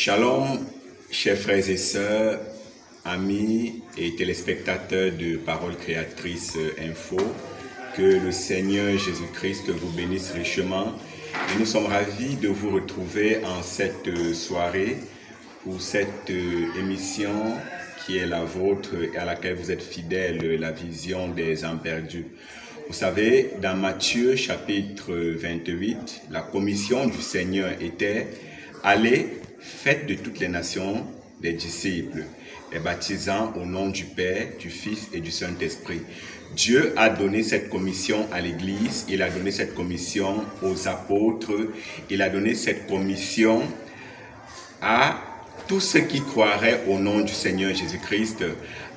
Shalom, chers frères et sœurs, amis et téléspectateurs de Parole Créatrice Info. Que le Seigneur Jésus-Christ vous bénisse richement. Et nous sommes ravis de vous retrouver en cette soirée pour cette émission qui est la vôtre et à laquelle vous êtes fidèles, la vision des âmes perdues. Vous savez, dans Matthieu chapitre 28, la commission du Seigneur était « Allez, faites de toutes les nations des disciples, les baptisant au nom du Père, du Fils et du Saint-Esprit ». Dieu a donné cette commission à l'Église, il a donné cette commission aux apôtres, il a donné cette commission à tous ceux qui croiraient au nom du Seigneur Jésus-Christ,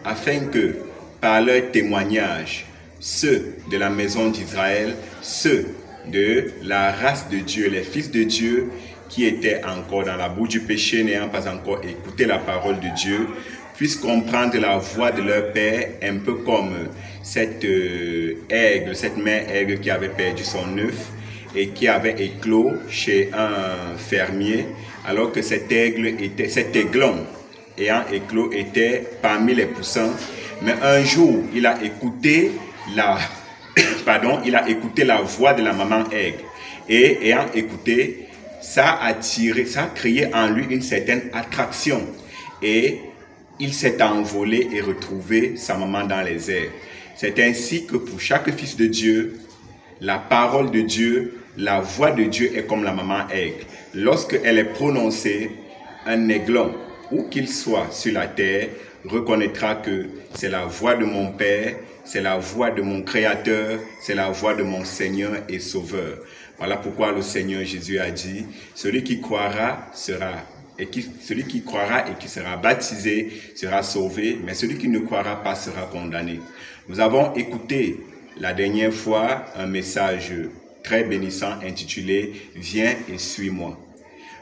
afin que, par leur témoignage, ceux de la maison d'Israël, ceux de la race de Dieu, les fils de Dieu, qui étaient encore dans la boue du péché, n'ayant pas encore écouté la parole de Dieu, puissent comprendre la voix de leur Père, un peu comme cette aigle, cette mère aigle qui avait perdu son œuf et qui avait éclos chez un fermier, alors que cet aiglon ayant éclos était parmi les poussins. Mais un jour, il a écouté la voix de la maman aigle. Et ayant écouté, ça a créé en lui une certaine attraction. Et il s'est envolé et retrouvé sa maman dans les airs. C'est ainsi que pour chaque fils de Dieu, la parole de Dieu, la voix de Dieu est comme la maman aigle. Lorsqu'elle est prononcée, un aiglon, où qu'il soit sur la terre, reconnaîtra que c'est la voix de mon Père, c'est la voix de mon Créateur, c'est la voix de mon Seigneur et Sauveur. Voilà pourquoi le Seigneur Jésus a dit, celui qui croira et qui sera baptisé sera sauvé, mais celui qui ne croira pas sera condamné. Nous avons écouté la dernière fois un message très bénissant intitulé « Viens et suis-moi ».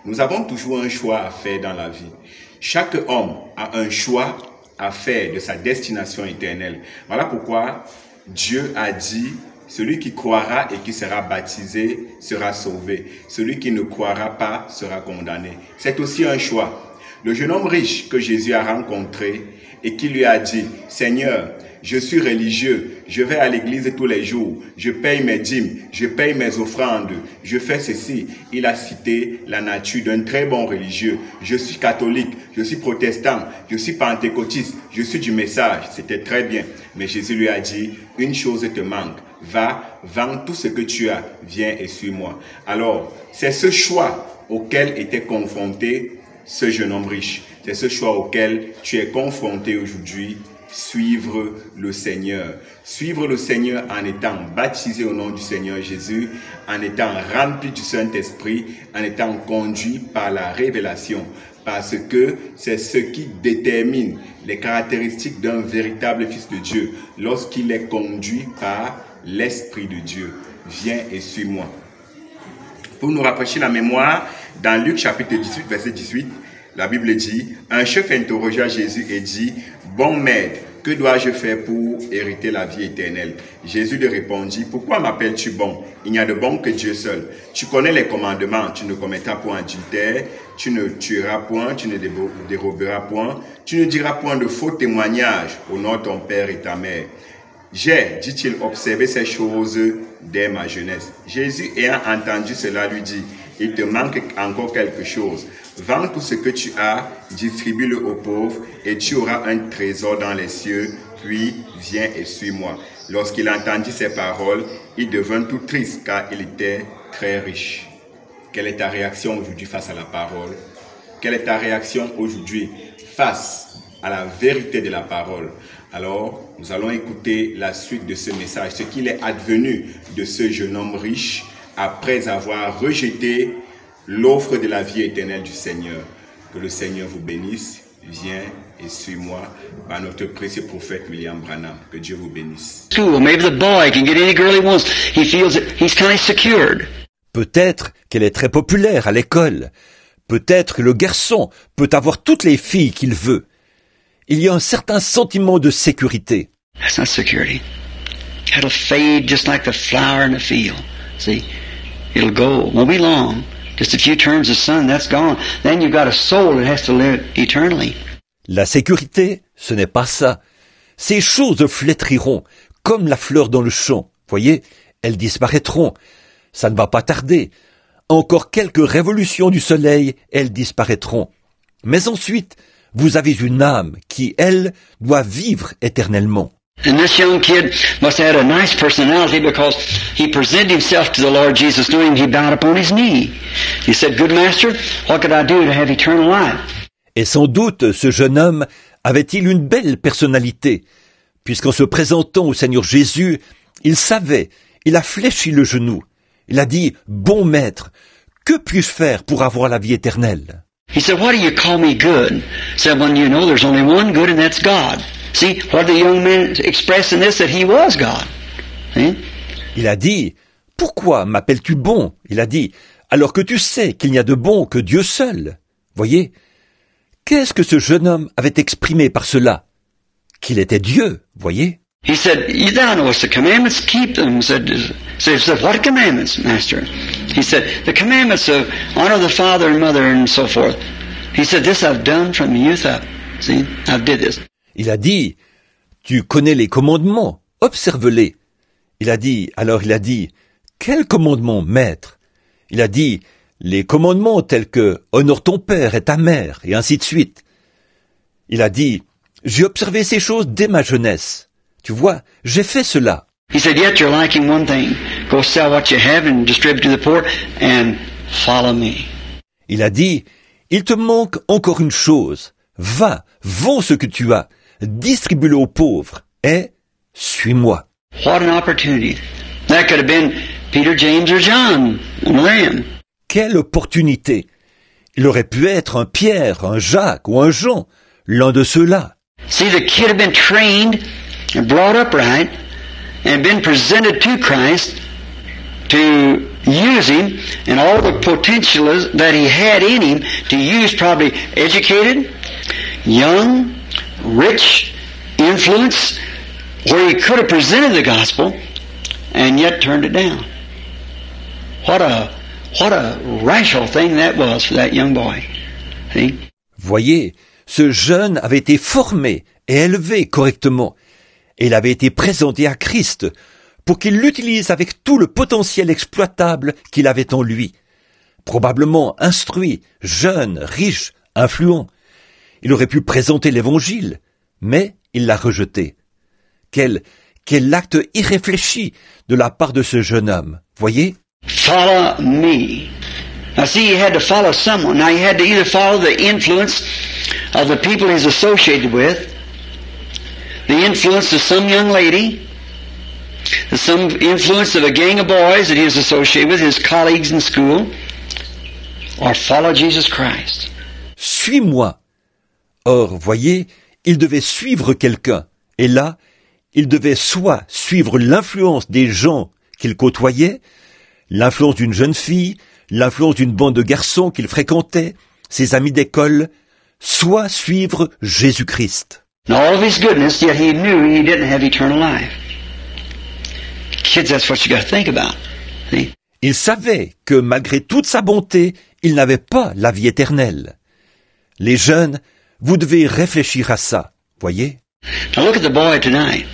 Nous avons toujours un choix à faire dans la vie. Chaque homme a un choix à faire de sa destination éternelle. Voilà pourquoi Dieu a dit « Celui qui croira et qui sera baptisé sera sauvé. Celui qui ne croira pas sera condamné. » C'est aussi un choix. Le jeune homme riche que Jésus a rencontré et qui lui a dit « Seigneur, je suis religieux, je vais à l'église tous les jours, je paye mes dîmes, je paye mes offrandes, je fais ceci. » Il a cité la nature d'un très bon religieux. Je suis catholique, je suis protestant, je suis pentecôtiste, je suis du message. C'était très bien. Mais Jésus lui a dit, une chose te manque. Va, vends tout ce que tu as, viens et suis-moi. Alors, c'est ce choix auquel était confronté ce jeune homme riche. C'est ce choix auquel tu es confronté aujourd'hui. Suivre le Seigneur. Suivre le Seigneur en étant baptisé au nom du Seigneur Jésus, en étant rempli du Saint-Esprit, en étant conduit par la révélation. Parce que c'est ce qui détermine les caractéristiques d'un véritable fils de Dieu lorsqu'il est conduit par l'Esprit de Dieu. Viens et suis-moi. Pour nous rafraîchir la mémoire, dans Luc chapitre 18, verset 18, la Bible dit, un chef interrogea Jésus et dit, bon maître, que dois-je faire pour hériter la vie éternelle? Jésus lui répondit, pourquoi m'appelles-tu bon? Il n'y a de bon que Dieu seul. Tu connais les commandements, tu ne commettras point adultère, tu ne tueras point, tu ne déroberas point, tu ne diras point de faux témoignages au nom de ton père et ta mère. J'ai, dit-il, observé ces choses dès ma jeunesse. Jésus ayant entendu cela lui dit, il te manque encore quelque chose. Vends tout ce que tu as, distribue-le aux pauvres et tu auras un trésor dans les cieux, puis viens et suis-moi. Lorsqu'il entendit ces paroles, il devint tout triste car il était très riche. Quelle est ta réaction aujourd'hui face à la parole? Quelle est ta réaction aujourd'hui face à la vérité de la parole? Alors, nous allons écouter la suite de ce message, ce qu'il est advenu de ce jeune homme riche après avoir rejeté l'offre de la vie éternelle du Seigneur. Que le Seigneur vous bénisse. Viens et suis-moi par notre précieux prophète William Branham. Que Dieu vous bénisse. Peut-être qu'elle est très populaire à l'école. Peut-être que le garçon peut avoir toutes les filles qu'il veut. Il y a un certain sentiment de sécurité. That's not security. It'll fade just like the flower in the field. See? It'll go. Won't be long. Just a few turns of sun, that's gone. Then you've got a soul that has to live eternally. La sécurité, ce n'est pas ça. Ces choses flétriront, comme la fleur dans le champ. Voyez, elles disparaîtront. Ça ne va pas tarder. Encore quelques révolutions du soleil, elles disparaîtront. Mais ensuite, vous avez une âme qui, elle, doit vivre éternellement. And this young kid must have had a nice personality because he presented himself to the Lord Jesus knowing he bowed upon his knee. He said, "Good master, what could I do to have eternal life?" Et sans doute, ce jeune homme avait-il une belle personnalité, puisqu'en se présentant au Seigneur Jésus, il savait, il a fléchi le genou. Il a dit, « Bon maître, que puis-je faire pour avoir la vie éternelle ?» He said, "Why do you call me good?" He said, "Well, you know, there's only one good and that's God." See, what the young man expressed in this, that he was God. See? Il a dit, « Pourquoi m'appelles-tu bon ?» Il a dit, « Alors que tu sais qu'il n'y a de bon que Dieu seul. » Voyez, qu'est-ce que ce jeune homme avait exprimé par cela? Qu'il était Dieu, voyez. He said, "Thou knowest the commandments, keep them." He said, "What commandments, master?" He said, "The commandments of honor the father and mother and so forth." He said, "This I've done from youth up." See, I did this. Il a dit, « Tu connais les commandements, observe-les. » Il a dit, « Quel commandement, maître ?» Il a dit, « Les commandements tels que « Honore ton père et ta mère » et ainsi de suite. » Il a dit, « J'ai observé ces choses dès ma jeunesse. Tu vois, j'ai fait cela. » He said, "Yet you're lacking one thing. Go sell what you have and distribute to the poor and follow me." Il a dit, « Il te manque encore une chose. Va, vends ce que tu as, distribue-le aux pauvres et suis-moi. » What an opportunity. That could have been Peter, James, or John, one of them. Quelle opportunité! Il aurait pu être un Pierre, un Jacques ou un Jean, l'un de ceux-là. See, the kid had been trained and brought up right and been presented to Christ to use him and all the potential that he had in him to use, probably educated, young, rich, influence, where he could have presented the gospel and yet turned it down. What a rational thing that was for that young boy. See? Voyez, ce jeune avait été formé et élevé correctement, et il avait été présenté à Christ pour qu'il l'utilise avec tout le potentiel exploitable qu'il avait en lui. Probablement instruit, jeune, riche, influent. Il aurait pu présenter l'Évangile, mais il l'a rejeté. Quel acte irréfléchi de la part de ce jeune homme, voyez? Follow me. Now see, he had to follow someone. Now he had to either follow the influence of the people he's associated with, the influence of some young lady, some influence of a gang of boys that he was associated with, his colleagues in school, or follow Jesus Christ. Suis-moi. Or, voyez, il devait suivre quelqu'un. Et là, il devait soit suivre l'influence des gens qu'il côtoyait, l'influence d'une jeune fille, l'influence d'une bande de garçons qu'il fréquentait, ses amis d'école, soit suivre Jésus-Christ. And all of his goodness, yet he knew he didn't have eternal life. Kids, that's what you got to think about. See? Il savait que malgré toute sa bonté, il n'avait pas la vie éternelle. Les jeunes, vous devez réfléchir à ça, voyez? Now look at the boy tonight.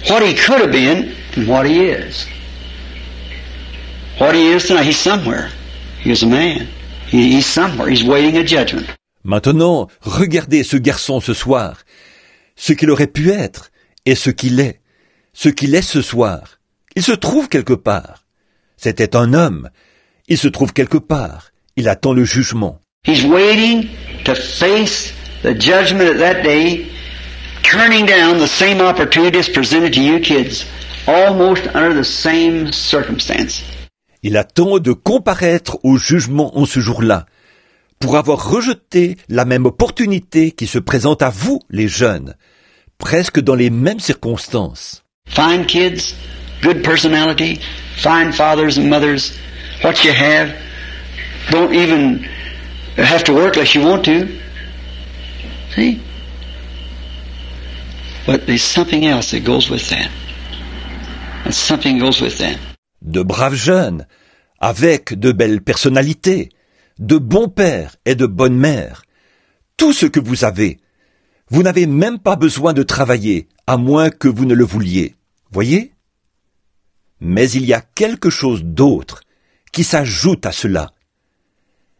What he could have been and what he is. What he is tonight, he's somewhere. He is a man. He's somewhere. He's waiting a judgment. Maintenant, regardez ce garçon ce soir. Ce qu'il aurait pu être et ce qu'il est. Ce qu'il est ce soir. Il se trouve quelque part. C'était un homme. Il se trouve quelque part. Il attend le jugement. He's waiting to face the judgment of that day, turning down the same opportunities presented to you kids, almost under the same circumstance. Il attend de comparaître au jugement en ce jour-là, pour avoir rejeté la même opportunité qui se présente à vous, les jeunes, presque dans les mêmes circonstances. Fine kids, good personality, fine fathers and mothers, what you have, don't even have to work unless you want to. See? But there's something else that goes with that. And something goes with that. De braves jeunes, avec de belles personnalités, de bons pères et de bonnes mères. Tout ce que vous avez. Vous n'avez même pas besoin de travailler, à moins que vous ne le vouliez. Voyez? Mais il y a quelque chose d'autre qui s'ajoute à cela.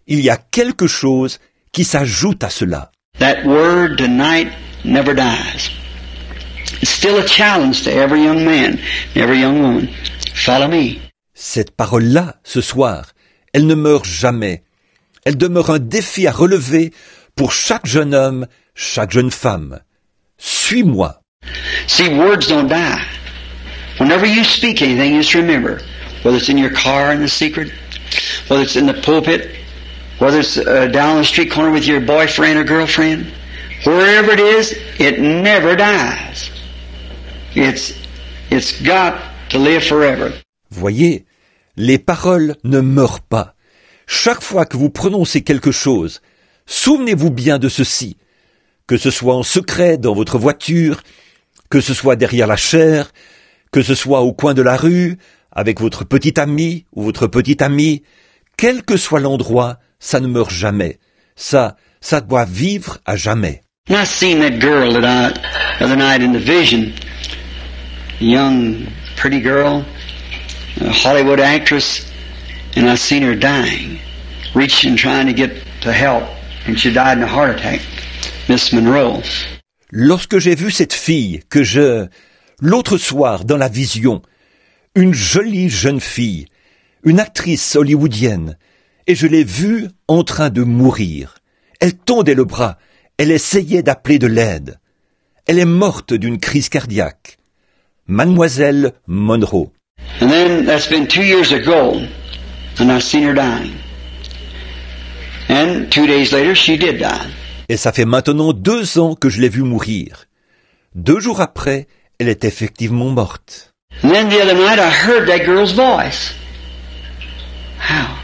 Il y a quelque chose qui s'ajoute à cela. That word tonight never dies. It's still a challenge to every young man, every young woman. Follow me. Cette parole-là, ce soir, elle ne meurt jamais. Elle demeure un défi à relever pour chaque jeune homme, chaque jeune femme. Suis-moi. See, words don't die. Whenever you speak anything, just remember, whether it's in your car in the secret, whether it's in the pulpit, whether it's down the street corner with your boyfriend or girlfriend, wherever it is, it never dies. It's got to live forever. Voyez, les paroles ne meurent pas. Chaque fois que vous prononcez quelque chose, souvenez-vous bien de ceci, que ce soit en secret dans votre voiture, que ce soit derrière la chaire, que ce soit au coin de la rue, avec votre petit ami ou votre petite amie, quel que soit l'endroit, ça ne meurt jamais. Ça doit vivre à jamais. And I seen that girl the other night in the vision, a young, pretty girl, a Hollywood actress, and I seen her dying, reaching, trying to get to help, and she died in a heart attack. Miss Monroe. Lorsque j'ai vu cette fille l'autre soir dans la vision, une jolie jeune fille, une actrice hollywoodienne, et je l'ai vue en train de mourir. Elle tendait le bras, elle essayait d'appeler de l'aide. Elle est morte d'une crise cardiaque. Mademoiselle Monroe. And then that's been 2 years ago, and I seen her dying. And 2 days later, she did die. Et ça fait maintenant 2 ans que je l'ai vue mourir. 2 jours après, elle est effectivement morte. And then the other night I heard that girl's voice. How?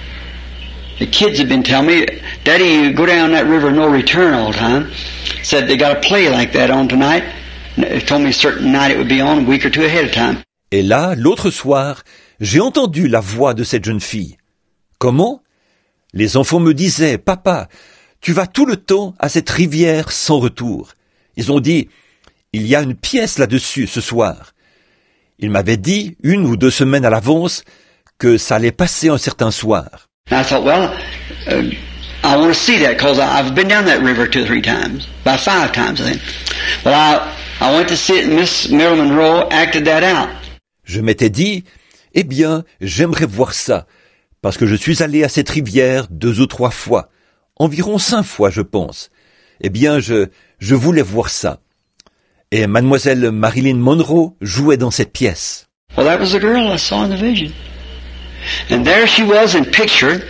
The kids have been telling me, Daddy, you go down that river no return all the time. Said they got a play like that on tonight. They told me a certain night it would be on a week or two ahead of time. Et là, l'autre soir, j'ai entendu la voix de cette jeune fille. Comment? Les enfants me disaient, Papa, tu vas tout le temps à cette rivière sans retour. Ils ont dit, il y a une pièce là-dessus ce soir. Ils m'avaient dit 1 ou 2 semaines à l'avance que ça allait passer un certain soir. And I thought, well, I want to see that because I've been down that river 2 or 3 times, about 5 times I think. But I went to see it and Miss Marilyn Monroe acted that out. Je m'étais dit, eh bien, j'aimerais voir ça, parce que je suis allé à cette rivière 2 ou 3 fois, environ 5 fois, je pense. Eh bien, je voulais voir ça. Et Mademoiselle Marilyn Monroe jouait dans cette pièce. Well, that was the girl I saw in the vision. And there she was in picture,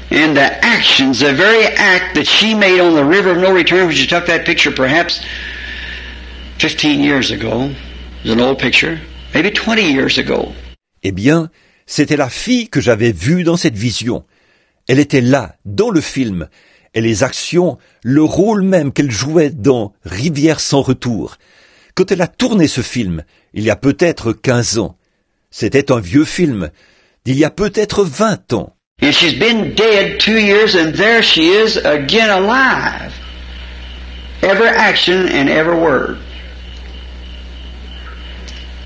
and the actions, the very act that she made on the river of no return, when she took that picture perhaps 15 years ago, it was an old picture, maybe 20 years ago. Eh bien, c'était la fille que j'avais vue dans cette vision. Elle était là, dans le film, et les actions, le rôle même qu'elle jouait dans Rivière sans retour. Quand elle a tourné ce film, il y a peut-être 15 ans. C'était un vieux film, d'il y a peut-être 20 ans. And she's been dead 2 years, and there she is again alive. Every action and every word.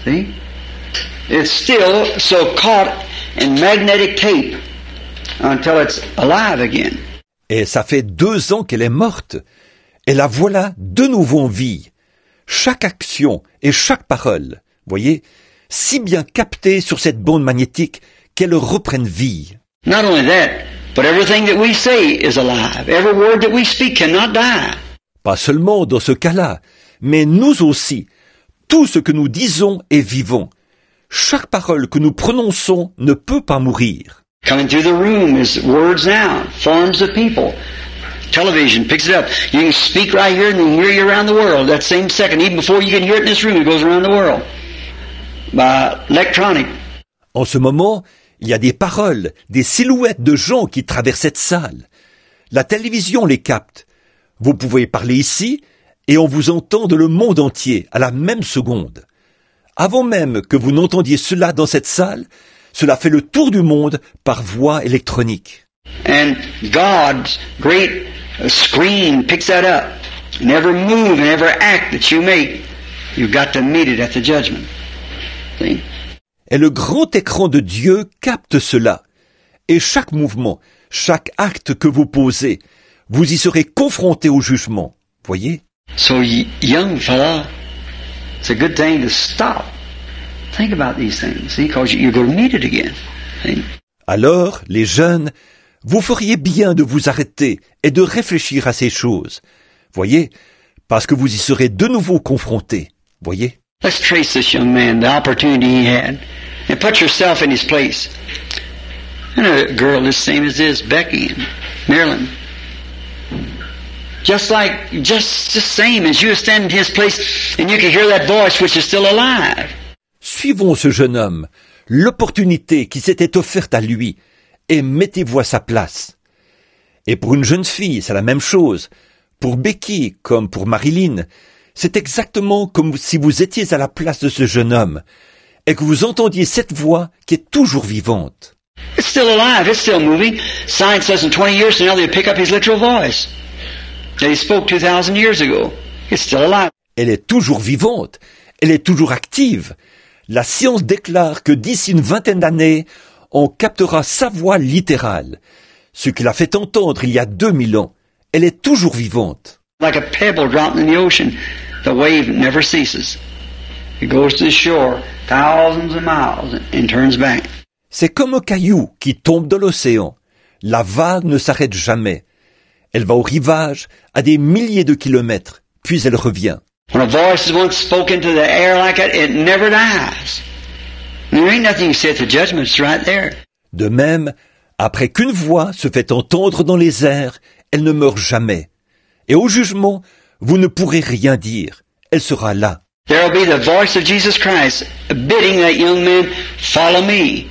See? It's still so caught in magnetic tape until it's alive again. Et ça fait 2 ans qu'elle est morte. Et la voilà de nouveau en vie. Chaque action et chaque parole, voyez, si bien captée sur cette bande magnétique qu'elle reprenne vie. Not only that, but everything that we say is alive. Every word that we speak cannot die. Pas seulement dans ce cas-là, mais nous aussi. Tout ce que nous disons est vivant. Chaque parole que nous prononçons ne peut pas mourir. Coming through the room is words now, forms of people. Television picks it up. You can speak right here and they hear you around the world that same second. Even before you can hear it in this room, it goes around the world. By electronic. En ce moment, il y a des paroles, des silhouettes de gens qui traversent cette salle. La télévision les capte. Vous pouvez parler ici et on vous entend de le monde entier à la même seconde. Avant même que vous n'entendiez cela dans cette salle, cela fait le tour du monde par voie électronique. And God's great screen picks that up. And every move and every act that you make, you've got to meet it at the judgment. See? Et le grand écran de Dieu capte cela. Et chaque mouvement, chaque acte que vous posez, vous y serez confronté au jugement. Voyez? So, young fella, it's a good thing to stop. Think about these things, see, because you're going to meet it again. See? Alors, les jeunes, vous feriez bien de vous arrêter et de réfléchir à ces choses. Voyez? Parce que vous y serez de nouveau confrontés. Voyez? Let's trace this young man, the opportunity he had, and put yourself in his place. And a girl the same as this, Becky and Marilyn. Just same as you stand in his place and you can hear that voice which is still alive. Suivons ce jeune homme, l'opportunité qui s'était offerte à lui, et mettez-vous à sa place. Et pour une jeune fille, c'est la même chose. Pour Becky, comme pour Marilyn, c'est exactement comme si vous étiez à la place de ce jeune homme, et que vous entendiez cette voix qui est toujours vivante. It's still alive, it's still moving. Science says in 20 years from now they'll pick up his literal voice that he spoke 2,000 years ago. It's still alive. Elle est toujours vivante, elle est toujours active. La science déclare que d'ici une vingtaine d'années, on captera sa voix littérale. Ce qui l'a fait entendre il y a 2000 ans. Elle est toujours vivante. Like a pebble dropped in the ocean, the wave never ceases. It goes to the shore thousands of miles and turns back. C'est comme un caillou qui tombe dans l'océan. La vague ne s'arrête jamais. Elle va au rivage à des milliers de kilomètres, puis elle revient. When a voice is once spoken to the air like that, it never dies. There ain't nothing you say at the judgment, it's right there. De même, après qu'une voix se fait entendre dans les airs, elle ne meurt jamais. Et au jugement, vous ne pourrez rien dire. Elle sera là. There will be the voice of Jesus Christ bidding that young man, follow me.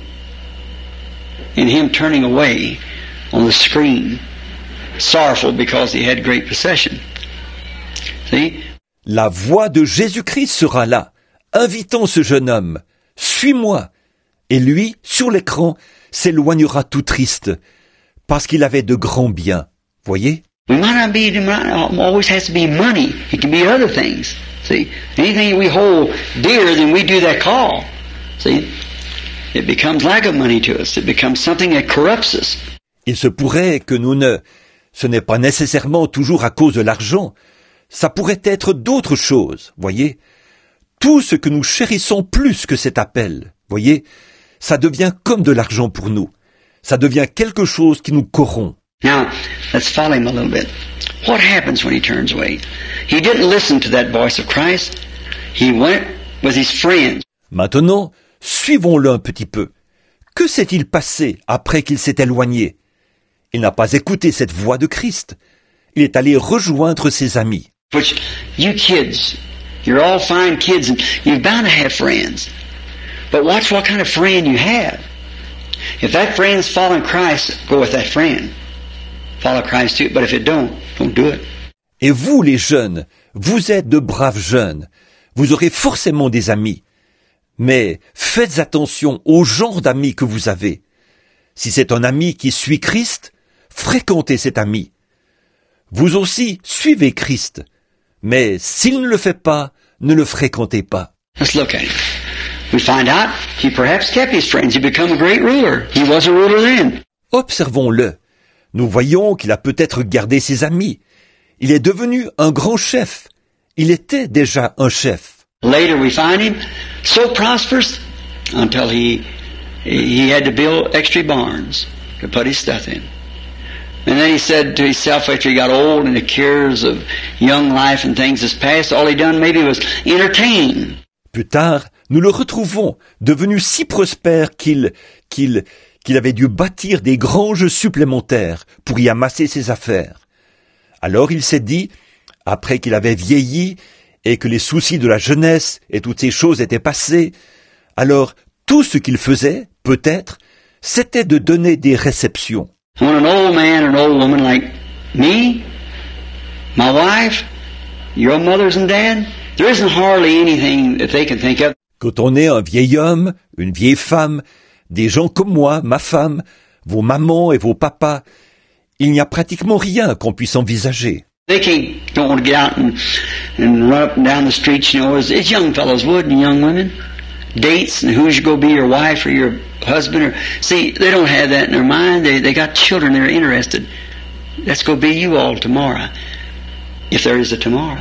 And him turning away on the screen, sorrowful because he had great possession. See? La voix de Jésus-Christ sera là, invitant ce jeune homme. Suis-moi. Et lui, sur l'écran, s'éloignera tout triste, parce qu'il avait de grands biens. Voyez? We might not be, always has to be money. It can be other things. See? Anything we hold dearer than we do that call. See? It becomes like a money to us. It becomes something that corrupts us. Il se pourrait que ce n'est pas nécessairement toujours à cause de l'argent. Ça pourrait être d'autres choses, voyez. Tout ce que nous chérissons plus que cet appel, voyez, ça devient comme de l'argent pour nous. Ça devient quelque chose qui nous corrompt. Now, let's follow him a little bit. What happens when he turns away? He didn't listen to that voice of Christ. He went with his friends. Maintenant, suivons-le un petit peu. Que s'est-il passé après qu'il s'est éloigné? Il n'a pas écouté cette voix de Christ. Il est allé rejoindre ses amis. Which, you kids, you're all fine kids and you're bound to have friends. But watch what kind of friend you have. If that friend's following Christ, go with that friend. Follow Christ too, but if it don't do it. Et vous, les jeunes, vous êtes de braves jeunes. Vous aurez forcément des amis. Mais faites attention au genre d'amis que vous avez. Si c'est un ami qui suit Christ, fréquentez cet ami. Vous aussi, suivez Christ. Mais s'il ne le fait pas, ne le fréquentez pas. Let's look at him. We find out he perhaps kept his friends. He became a great ruler. He was a ruler then. Observons-le. Nous voyons qu'il a peut-être gardé ses amis. Il est devenu un grand chef. Il était déjà un chef. Later we find him so prosperous until he had to build extra barns to put his stuff in. And then he said to himself after he got old and the cares of young life and things has passed, all he done maybe was entertain. Plus tard, nous le retrouvons, devenu si prospère qu'il avait dû bâtir des granges supplémentaires pour y amasser ses affaires. Alors il s'est dit, après qu'il avait vieilli et que les soucis de la jeunesse et toutes ces choses étaient passées, alors tout ce qu'il faisait, peut-être, c'était de donner des réceptions. When an old man or an old woman like me, my wife, your mothers and dad, there isn't hardly anything that they can think of. Quand on est un vieil homme, une vieille femme, des gens comme moi, ma femme, vos mamans et vos papas, il n'y a pratiquement rien qu'on puisse envisager. They don't want to get out and run up and down the streets, as young fellows would and young women. Dates and who's going to be your wife or your husband. See, they don't have that in their mind. They got children they're interested. That's going to be you all tomorrow, if there is a tomorrow.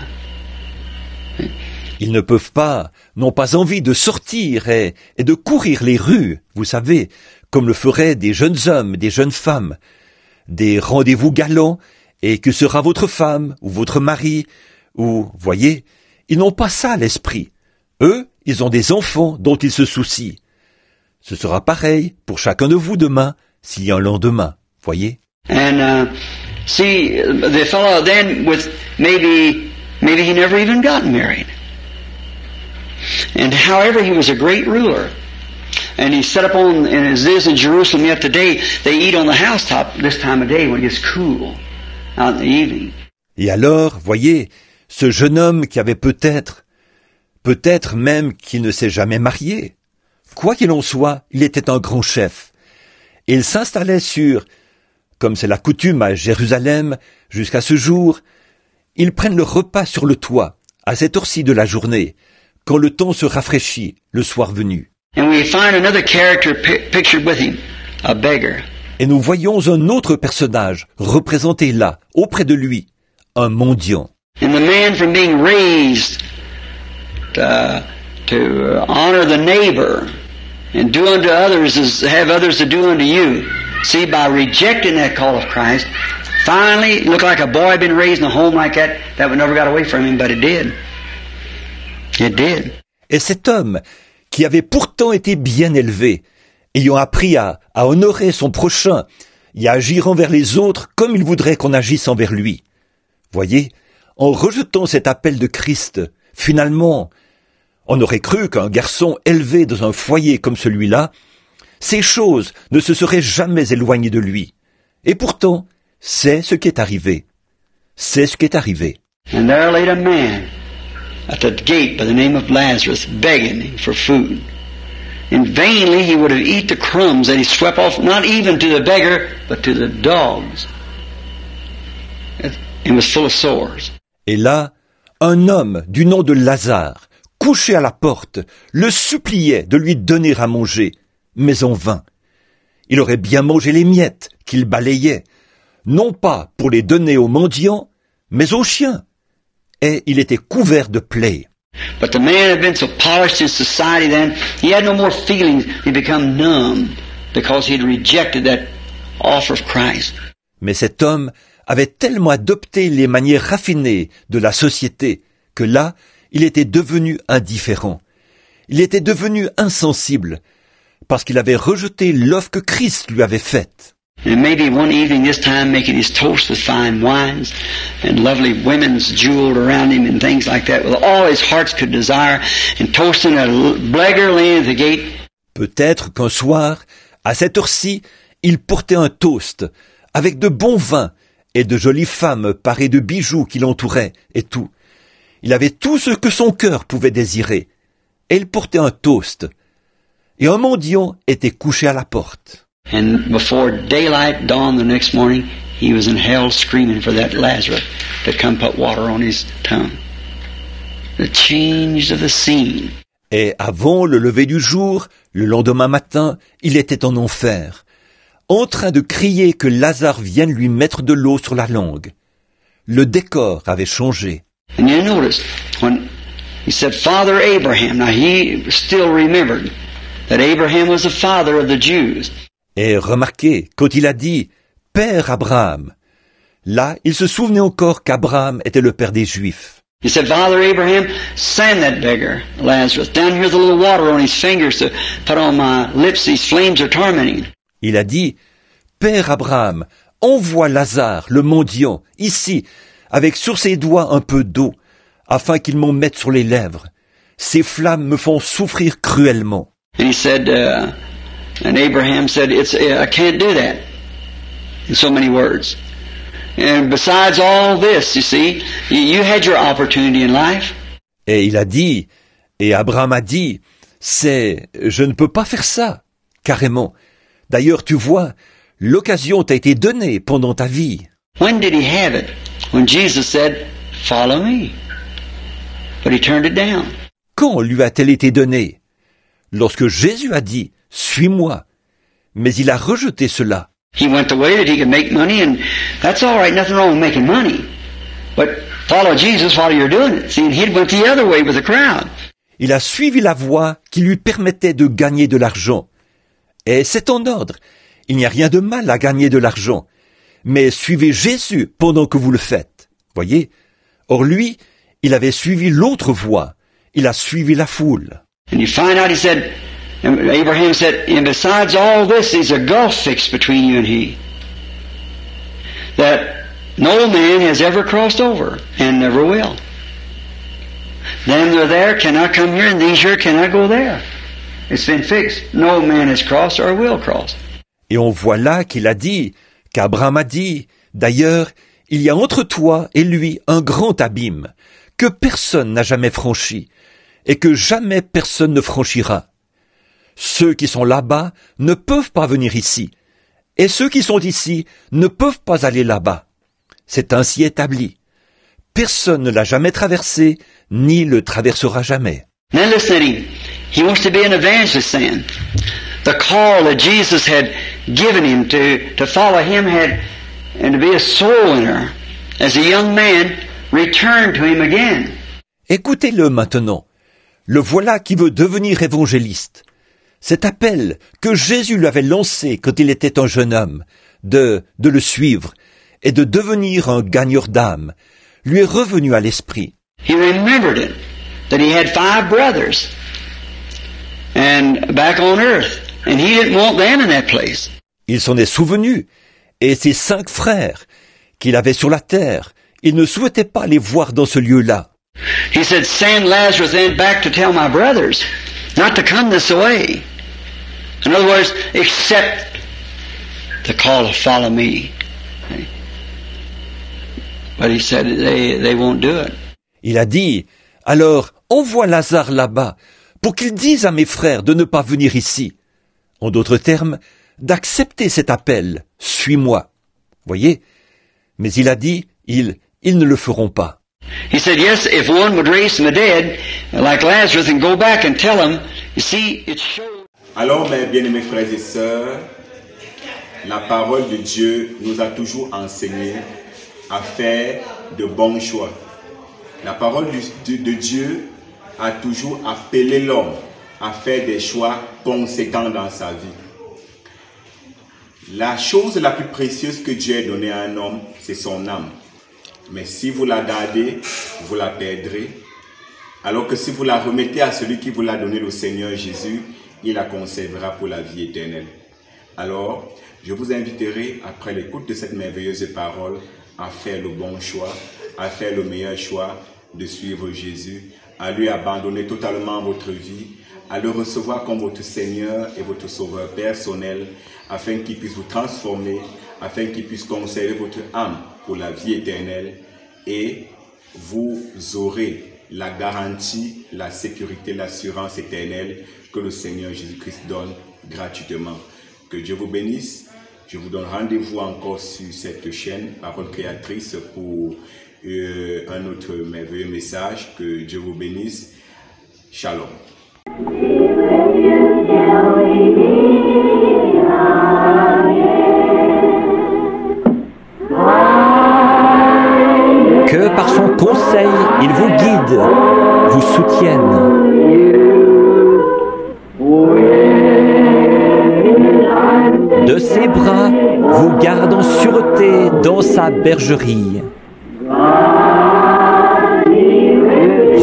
Ils ne peuvent pas, n'ont pas envie de sortir et de courir les rues, vous savez, comme le feraient des jeunes hommes, des jeunes femmes. Des rendez-vous galants, et que sera votre femme, ou votre mari, ou, voyez, ils n'ont pas ça à l'esprit. Eux, ils ont des enfants dont ils se soucient. Ce sera pareil pour chacun de vous demain, s'il y a un lendemain, voyez. And, see, the fellow then with maybe he never even got married. And however, he was a great ruler. And he set up on, and as it is in Jerusalem yet today, they eat on the housetop this time of day when it gets cool, out in the evening. Et alors, voyez, ce jeune homme qui avait peut-être même qu'il ne s'est jamais marié. Quoi qu'il en soit, il était un grand chef. Et il s'installait sur, comme c'est la coutume à Jérusalem, jusqu'à ce jour, ils prennent le repas sur le toit, à cette heure-ci de la journée, quand le temps se rafraîchit, le soir venu. And we find another character pictured with him, a beggar. Et nous voyons un autre personnage représenté là, auprès de lui, un mendiant. And the man from being raised to honor the neighbor and do unto others as have others to do unto you. See, by rejecting that call of Christ, finally it looked like a boy had been raised in a home like that would never got away from him, but it did. It did. Et cet homme, qui avait pourtant été bien élevé, ayant appris à honorer son prochain et à agir envers les autres comme il voudrait qu'on agisse envers lui. Voyez, en rejetant cet appel de Christ, finalement, on aurait cru qu'un garçon élevé dans un foyer comme celui-là, ces choses ne se seraient jamais éloignées de lui. Et pourtant, c'est ce qui est arrivé. C'est ce qui est arrivé. And there laid a man at the gate by the name of Lazarus, begging for food. And vainly he would have eat the crumbs that he swept off, not even to the beggar, but to the dogs. And was full of sores. Et là, un homme du nom de Lazare, couché à la porte, le suppliait de lui donner à manger, mais en vain. Il aurait bien mangé les miettes qu'il balayait, non pas pour les donner aux mendiants, mais aux chiens. Et il était couvert de plaies. But the man had been so polished in society then, he had no more feelings. He become numb because he had rejected that offer of Christ. Mais cet homme avait tellement adopté les manières raffinées de la société que là, il était devenu indifférent. Il était devenu insensible parce qu'il avait rejeté l'offre que Christ lui avait faite. And maybe one evening this time making his toast with fine wines and lovely women's jeweled around him and things like that with all his hearts could desire and toasting a beggar laying at the gate. Peut-être qu'un soir, à cette heure-ci, il portait un toast avec de bons vins et de jolies femmes parées de bijoux qui l'entouraient et tout. Il avait tout ce que son cœur pouvait désirer. Et il portait un toast. Et un mendiant était couché à la porte. And before daylight dawned the next morning, he was in hell screaming for that Lazarus to come put water on his tongue. The change of the scene. Et avant le lever du jour, le lendemain matin, il était en enfer, en train de crier que Lazare vienne lui mettre de l'eau sur la langue. Le décor avait changé. And you notice, when he said, Father Abraham, now he still remembered that Abraham was the father of the Jews. Et remarquez, quand il a dit « Père Abraham », là, il se souvenait encore qu'Abraham était le père des Juifs. He said, Father Abraham, send that beggar, Lazarus. Down here's a little water on his fingers to put on my lips. These flames are tormenting. Il a dit « Père Abraham, envoie Lazare, le mendiant, ici, avec sur ses doigts un peu d'eau, afin qu'il m'en mette sur les lèvres. Ces flammes me font souffrir cruellement. » And he said, and Abraham said, I can't do that. In so many words. And besides all this, you see, you had your opportunity in life. Et il a dit, et Abraham a dit, je ne peux pas faire ça. carrément. D'ailleurs, tu vois, l'occasion t'a été donnée pendant ta vie. When did he have it? When Jesus said, "Follow me." But he turned it down. Quand lui a-t-elle été donnée? Lorsque Jésus a dit « Suis-moi », mais il a rejeté cela. He went the way that he could make money, and that's all right, nothing wrong with making money. But follow Jesus while you're doing it. See, and he went the other way with the crowd. Il a suivi la voie qui lui permettait de gagner de l'argent. Et c'est en ordre. Il n'y a rien de mal à gagner de l'argent. Mais suivez Jésus pendant que vous le faites. Voyez? Or lui, il avait suivi l'autre voie. Il a suivi la foule. And you find out, he said, Abraham said, and besides all this, there's a gulf fixed between you and he, that no man has ever crossed over, and never will. Them that are there cannot come here, and these here cannot go there. It's been fixed. No man has crossed or will cross. Et on voit là qu'il a dit, qu'Abraham a dit, d'ailleurs, il y a entre toi et lui un grand abîme, que personne n'a jamais franchi, et que jamais personne ne franchira. Ceux qui sont là-bas ne peuvent pas venir ici, et ceux qui sont ici ne peuvent pas aller là-bas. C'est ainsi établi. Personne ne l'a jamais traversé, ni le traversera jamais. Now listen, he wants to be an evangelist then. The call that Jesus had given him to follow him and to be a soul winner. As a young man, returned to him again. Écoutez-le maintenant. Le voilà qui veut devenir évangéliste. Cet appel que Jésus lui avait lancé quand il était un jeune homme, de le suivre et de devenir un gagneur d'âme, lui est revenu à l'esprit. He remembered it, that he had 5 brothers and back on earth, and he didn't want them in that place. Il s'en est souvenu, et ses 5 frères qu'il avait sur la terre, il ne souhaitait pas les voir dans ce lieu-là. He said, "Send Lazarus then back to tell my brothers not to come this way." In other words, accept the call to follow me. But he said they won't do it. Il a dit, alors envoie Lazare là-bas pour qu'il dise à mes frères de ne pas venir ici. En d'autres termes, d'accepter cet appel, suis-moi. Voyez? Mais il a dit, ils ne le feront pas. He said, yes, if one would raise from the dead, like Lazarus, and go back and tell him, you see, it shows. Alors, mes bien-aimés frères et sœurs, la parole de Dieu nous a toujours enseigné à faire de bons choix. La parole de Dieu a toujours appelé l'homme à faire des choix conséquents dans sa vie. La chose la plus précieuse que Dieu a donnée à un homme, c'est son âme. Mais si vous la gardez, vous la perdrez. Alors que si vous la remettez à celui qui vous l'a donné, le Seigneur Jésus, il la conservera pour la vie éternelle. Alors, je vous inviterai, après l'écoute de cette merveilleuse parole, à faire le bon choix, à faire le meilleur choix de suivre Jésus, à lui abandonner totalement votre vie, à le recevoir comme votre Seigneur et votre Sauveur personnel, afin qu'il puisse vous transformer, afin qu'il puisse conserver votre âme pour la vie éternelle, et vous aurez la garantie, la sécurité, l'assurance éternelle que le Seigneur Jésus-Christ donne gratuitement. Que Dieu vous bénisse. Je vous donne rendez-vous encore sur cette chaîne, Parole Créatrice, pour un autre merveilleux message. Que Dieu vous bénisse. Shalom. Que par son conseil, il vous guide, vous soutienne. De ses bras vous garde en sûreté dans sa bergerie.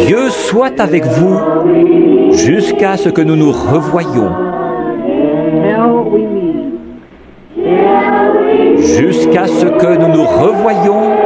Dieu soit avec vous jusqu'à ce que nous nous revoyions. Jusqu'à ce que nous nous revoyions